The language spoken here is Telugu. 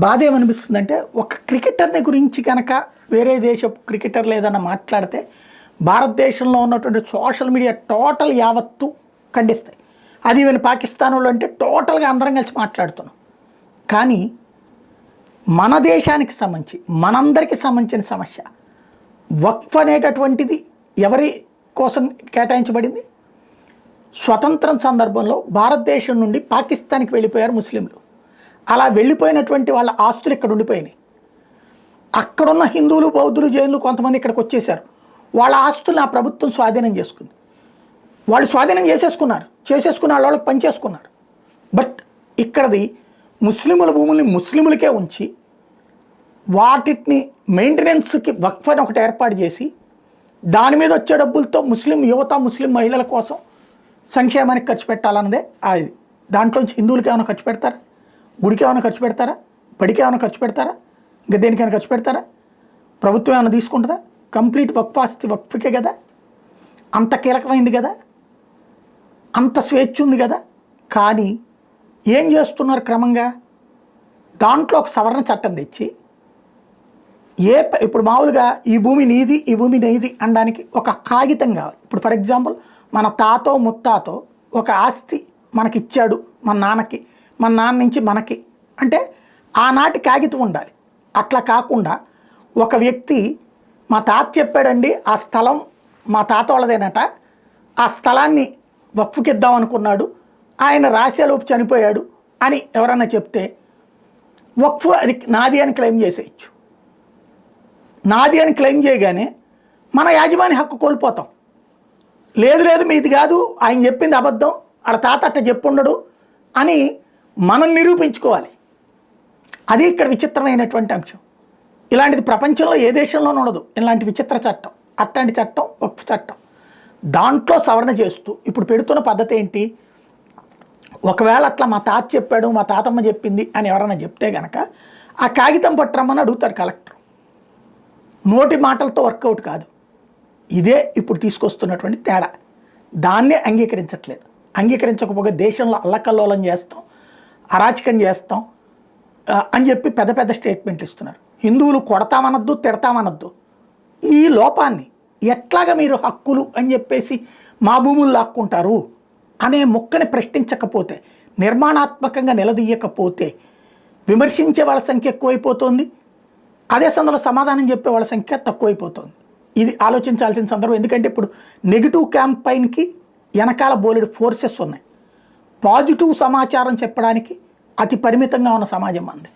బాధ ఏమనిపిస్తుందంటే ఒక క్రికెటర్ని గురించి కనుక వేరే దేశపు క్రికెటర్లు ఏదైనా మాట్లాడితే భారతదేశంలో ఉన్నటువంటి సోషల్ మీడియా టోటల్ యావత్తు ఖండిస్తాయి. అది ఈవెన్ పాకిస్తాన్లో అంటే టోటల్గా అందరం కలిసి మాట్లాడుతున్నాం. కానీ మన దేశానికి సంబంధించి మనందరికీ సంబంధించిన సమస్య వక్ఫ్ అనేటటువంటిది ఎవరి కోసం కేటాయించబడింది? స్వతంత్రం సందర్భంలో భారతదేశం నుండి పాకిస్తాన్కి వెళ్ళిపోయారు ముస్లింలు. అలా వెళ్ళిపోయినటువంటి వాళ్ళ ఆస్తులు ఇక్కడ ఉండిపోయినాయి. అక్కడున్న హిందువులు, బౌద్ధులు, జైన్లు కొంతమంది ఇక్కడికి వచ్చేసారు. వాళ్ళ ఆస్తులను ఆ ప్రభుత్వం స్వాధీనం చేసుకుంది. వాళ్ళు స్వాధీనం చేసేసుకున్న వాళ్ళకి పనిచేసుకున్నారు. బట్ ఇక్కడది ముస్లిముల భూముల్ని ముస్లిములకే ఉంచి వాటిని మెయింటెనెన్స్కి వక్ఫ్ అని ఒకటి ఏర్పాటు చేసి దాని మీద వచ్చే డబ్బులతో ముస్లిం యువత, ముస్లిం మహిళల కోసం సంక్షేమానికి ఖర్చు పెట్టాలన్నదే అది. దాంట్లోంచి హిందువులకి ఏమైనా ఖర్చు పెడతారా? గుడికి ఏమైనా ఖర్చు పెడతారా? బడికి ఏమైనా ఖర్చు పెడతారా? ఇంకా దేనికైనా ఖర్చు పెడతారా? ప్రభుత్వం ఏమైనా తీసుకుంటుందా? కంప్లీట్ వక్ఫ్ ఆస్తి వక్ఫ్కే కదా, అంత కీలకమైంది కదా, అంత స్వేచ్ఛ ఉంది కదా. కానీ ఏం చేస్తున్నారు? క్రమంగా దాంట్లో ఒక సవరణ చట్టం తెచ్చి ఇప్పుడు మామూలుగా ఈ భూమి నీది, ఈ భూమి నీది అనడానికి ఒక కాగితం కావాలి. ఇప్పుడు ఫర్ ఎగ్జాంపుల్ మన తాతో ముత్తాతో ఒక ఆస్తి మనకిచ్చాడు, మన నాన్నకి, మన నాన్న నుంచి మనకి అంటే ఆనాటి కాగితం ఉండాలి. అట్లా కాకుండా ఒక వ్యక్తి మా తాత చెప్పాడండి ఆ స్థలం మా తాత వాళ్ళదేనట, ఆ స్థలాన్ని వక్ఫ్కి ఇద్దాం అనుకున్నాడు, ఆయన రాసేలోపు చనిపోయాడు అని ఎవరన్నా చెప్తే వక్ఫ్ అది నాది అని క్లెయిమ్ చేసేయచ్చు. నాది అని క్లెయిమ్ చేయగానే మన యాజమాన్య హక్కు కోల్పోతాం. లేదు మీది కాదు, ఆయన చెప్పింది అబద్ధం, వాళ్ళ తాత అట్ట చెప్పుండడు అని మనం నిరూపించుకోవాలి. అది ఇక్కడ విచిత్రమైనటువంటి అంశం. ఇలాంటిది ప్రపంచంలో ఏ దేశంలోనూ ఉండదు. ఇలాంటి విచిత్ర చట్టం, అట్లాంటి చట్టం వక్ఫ్ చట్టం. దాంట్లో సవరణ చేస్తూ ఇప్పుడు పెడుతున్న పద్ధతి ఏంటి? ఒకవేళ అట్లా మా తాత చెప్పాడు, మా తాతమ్మ చెప్పింది అని ఎవరైనా చెప్తే కనుక ఆ కాగితం పట్టరమ్మని అడుగుతారు కలెక్టర్. నోటి మాటలతో వర్కౌట్ కాదు. ఇదే ఇప్పుడు తీసుకొస్తున్నటువంటి తేడా. దాన్నే అంగీకరించట్లేదు. అంగీకరించకపోతే దేశంలో అల్లకల్లోలం చేస్తాం, అరాచకం చేస్తాం అని చెప్పి పెద్ద పెద్ద స్టేట్మెంట్లు ఇస్తున్నారు. హిందువులు కొడతామనద్దు, తిడతామనద్దు. ఈ లోపాన్ని ఎట్లాగా మీరు హక్కులు అని చెప్పేసి మా భూములు లాక్కుంటారు అనే మొక్కని ప్రశ్నించకపోతే, నిర్మాణాత్మకంగా నిలదీయకపోతే విమర్శించే వాళ్ళ సంఖ్య ఎక్కువైపోతుంది. అదే సందర్భంలో సమాధానం చెప్పే వాళ్ళ సంఖ్య తక్కువైపోతుంది. ఇది ఆలోచించాల్సిన సందర్భం. ఎందుకంటే ఇప్పుడు నెగిటివ్ క్యాంపైన్కి వెనకాల బోలెడు ఫోర్సెస్ ఉన్నాయి. పాజిటివ్ సమాచారం చెప్పడానికి అతి పరిమితంగా ఉన్న సమాజం అంది.